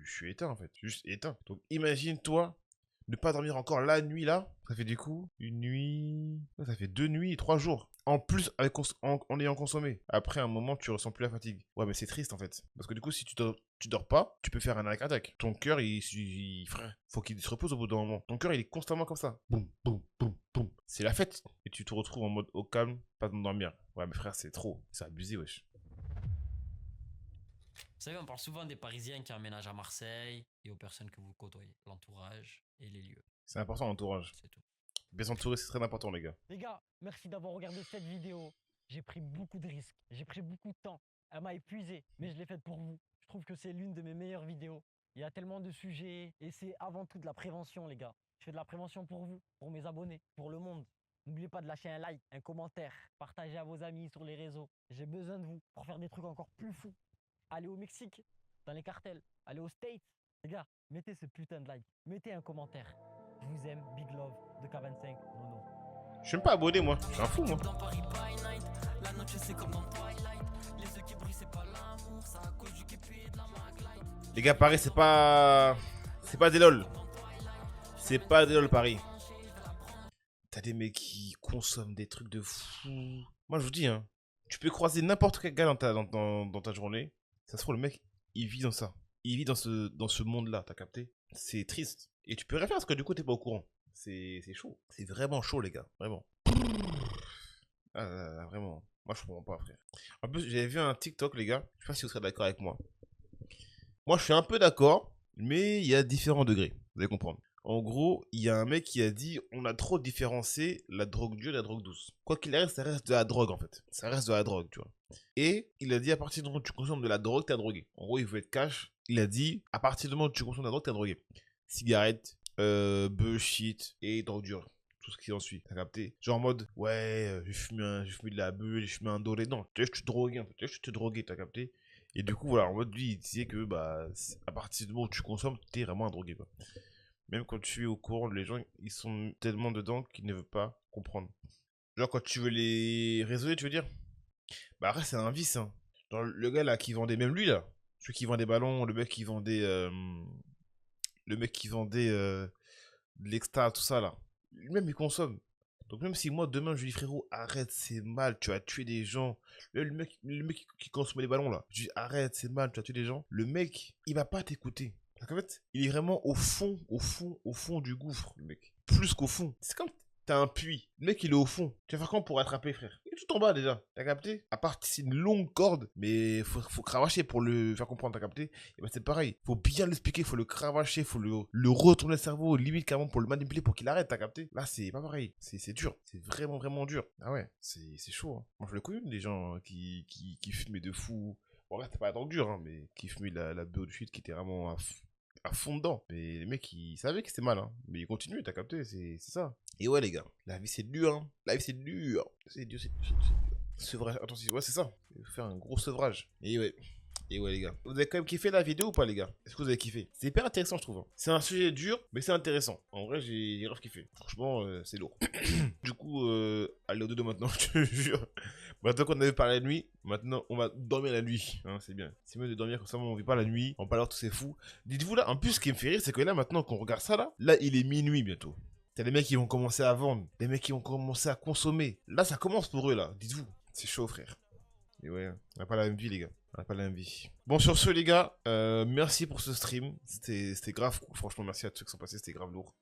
suis éteint en fait. Juste éteint. Donc imagine-toi ne pas dormir encore la nuit là. Ça fait du coup une nuit. Ouais, ça fait 2 nuits et 3 jours. En plus, en ayant consommé. Après un moment, tu ressens plus la fatigue. Ouais, mais c'est triste en fait. Parce que du coup, si tu dors pas, tu peux faire un arrêt cardiaque. Ton cœur, frère, faut qu'il se repose au bout d'un moment. Ton cœur, il est constamment comme ça. Boum, boum, boum, boum. C'est la fête. Et tu te retrouves en mode au calme, pas dormir. Ouais, mais frère, c'est trop. C'est abusé, wesh. Vous savez, on parle souvent des Parisiens qui emménagent à Marseille et aux personnes que vous côtoyez, l'entourage et les lieux. C'est important l'entourage. C'est tout. Bien s'entourer, c'est très important, les gars. Les gars, merci d'avoir regardé cette vidéo. J'ai pris beaucoup de risques, j'ai pris beaucoup de temps. Elle m'a épuisé, mais je l'ai faite pour vous. Je trouve que c'est l'une de mes meilleures vidéos. Il y a tellement de sujets et c'est avant tout de la prévention, les gars. Je fais de la prévention pour vous, pour mes abonnés, pour le monde. N'oubliez pas de lâcher un like, un commentaire, partagez à vos amis sur les réseaux. J'ai besoin de vous pour faire des trucs encore plus fous. Allez au Mexique, dans les cartels, allez aux States. Les gars, mettez ce putain de like, mettez un commentaire. Je vous aime, big love de K25, Nono. Je suis même pas abonné, moi. Je suis un fou, moi. Les gars, Paris, c'est pas des lol. C'est pas des lol, Paris. T'as des mecs qui consomment des trucs de fou. Moi, je vous dis, hein. Tu peux croiser n'importe quel gars dans ta journée. Ça se trouve, le mec, il vit dans ça. Il vit dans ce monde-là, t'as capté? C'est triste. Et tu peux rien faire parce que du coup, t'es pas au courant. C'est chaud. C'est vraiment chaud, les gars. Vraiment. Ah, vraiment. Moi, je comprends pas, frère. En plus, j'avais vu un TikTok, les gars. Je sais pas si vous serez d'accord avec moi. Moi, je suis un peu d'accord, mais il y a différents degrés. Vous allez comprendre. En gros, il y a un mec qui a dit on a trop différencié la drogue dure et la drogue douce. Quoi qu'il arrive, ça reste de la drogue, en fait. Ça reste de la drogue, tu vois. Et il a dit à partir du moment où tu consommes de la drogue, t'es drogué. En gros, il veut être cash. Il a dit à partir du moment où tu consommes de la drogue, t'es drogué. Cigarette, bœuf, shit et drogue dure. Tout ce qui en suit, t'as capté? Genre en mode, ouais, j'ai fumé de la bulle, j'ai fumé un doré. Non, tu sais, je te drogué, en fait. Tu sais, je te drogué, t'as capté? Et du coup, voilà, en mode, lui, il disait que, bah, à partir du moment où tu consommes, t'es vraiment un drogué, quoi. Même quand tu es au courant, les gens, ils sont tellement dedans qu'ils ne veulent pas comprendre. Genre, quand tu veux les raisonner, tu veux dire? Bah, après, c'est un vice, hein. Genre, le gars, là, qui vendait, même lui, là, celui qui vend des ballons, le mec qui vendait, de l'extra, tout ça, là. Lui-même, il consomme. Donc, même si moi, demain, je lui dis, frérot, arrête, c'est mal, tu vas tuer des gens. Le mec qui consomme les ballons, là. Je lui dis, arrête, c'est mal, tu vas tuer des gens. Le mec, il va pas t'écouter. Donc, en fait, il est vraiment au fond du gouffre, le mec. Plus qu'au fond. C'est comme t'as un puits. Le mec, il est au fond. Tu vas faire comment pour attraper, frère? Il est tout en bas, déjà. T'as capté? À part, c'est une longue corde, mais faut cravacher pour le faire comprendre, t'as capté? Et ben, c'est pareil. Faut bien l'expliquer, faut le cravacher, faut le retourner le cerveau, limite carrément pour le manipuler, pour qu'il arrête, t'as capté? Là, c'est pas pareil. C'est dur. C'est vraiment, vraiment dur. Ah ouais, c'est chaud, hein. Moi, je le connais, des gens qui fumaient de fou. Bon, là, c'était pas tant dur, hein, mais qui fumaient la beuh de suite, qui était vraiment à fond dedans. Mais les mecs, ils savaient que c'était mal, hein. Mais ils continuent, t'as capté, c'est ça. Et ouais, les gars, la vie, c'est dur, hein. La vie, c'est dur. C'est dur, c'est dur. Sevrage, attention, ouais, c'est ça. Il faut faire un gros sevrage. Et ouais, les gars. Vous avez quand même kiffé la vidéo ou pas, les gars? Est-ce que vous avez kiffé? C'est hyper intéressant, je trouve, hein. C'est un sujet dur, mais c'est intéressant. En vrai, j'ai grave kiffé. Franchement, c'est lourd. Du coup, allez au dodo maintenant, je te jure. Maintenant qu'on avait parlé la nuit, maintenant on va dormir la nuit, hein, c'est bien. C'est mieux de dormir comme ça, on vit pas la nuit, on parle tous ces fous. Dites-vous là, en plus ce qui me fait rire, c'est que là maintenant qu'on regarde ça là il est minuit bientôt. T'as des mecs qui vont commencer à vendre, des mecs qui vont commencer à consommer. Là ça commence pour eux là, dites-vous. C'est chaud frère. Et ouais, on n'a pas la même vie les gars. On n'a pas la même vie. Bon, sur ce, les gars, merci pour ce stream. C'était grave cool. Franchement, merci à tous ceux qui sont passés. C'était grave lourd.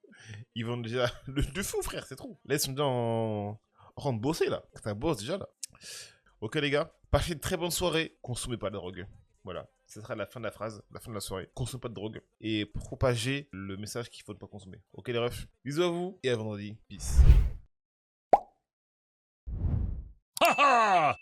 Ils vont déjà... de fou, frère, c'est trop. Là, ils sont déjà en train de bosser, là. T'as boss déjà, là. Ok, les gars. Passez une très bonne soirée. Consommez pas de drogue. Voilà. Ce sera la fin de la phrase, la fin de la soirée. Consommez pas de drogue. Et propagez le message qu'il faut ne pas consommer. Ok, les refs. Bisous à vous. Et à vendredi. Peace. Ha ha!